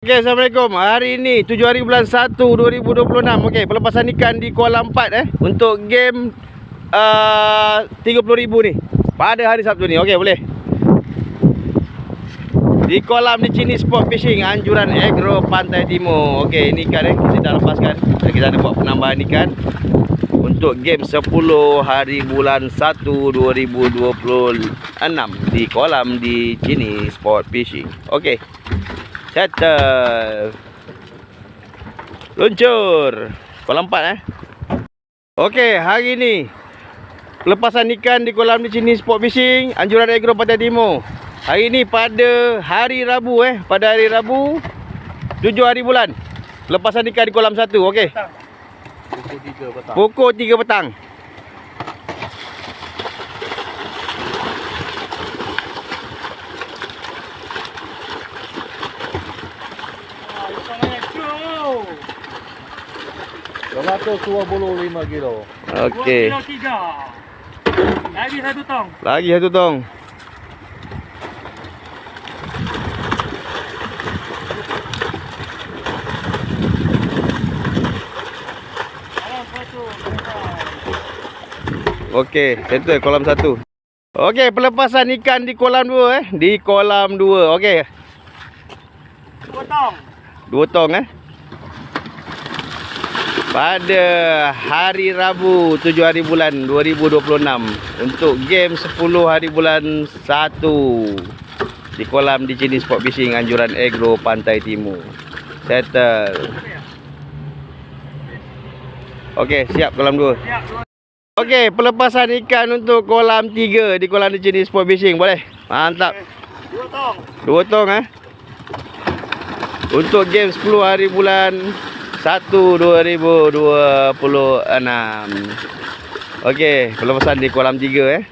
Okay, Assalamualaikum. Hari ini 7 hari bulan 1 2026. Okay, pelepasan ikan di Kuala 4 untuk game 30,000 ni pada hari Sabtu ni. Okay, boleh. Di kolam di sini sport fishing anjuran Agro Pantai Timur. Okay, ini ikan kita dah lepaskan. Kita nak buat penambahan ikan untuk game 10 hari bulan 1 2026 di kolam di sini sport fishing. Okay, settle. Luncur. Kolam 4 Okey, hari ni pelepasan ikan di kolam di sini sport fishing anjuran Agro Pantai Timur. Hari ni pada hari Rabu pada hari Rabu 7 hari bulan. Pelepasan ikan di kolam 1. Okey. Pukul 3 petang. Beratus 25 kilo. Okey. 2 kilo 3. Lagi satu tong. Lagi satu tong. Okey, settle kolam 1. Okey, pelepasan ikan di kolam 2 di kolam 2. Okey. 2 tong. 2 tong pada hari Rabu 7 hari bulan 2026 untuk game 10 hari bulan 1 di kolam di sini sport fishing anjuran Agro Pantai Timur. Settle. Okey, siap kolam 2. Siap. Okey, pelepasan ikan untuk kolam 3 di kolam di sini sport fishing. Boleh? Mantap. 2 tong. 2 tong untuk game 10 hari bulan 1 2026. Okey, pelepasan di kolam 3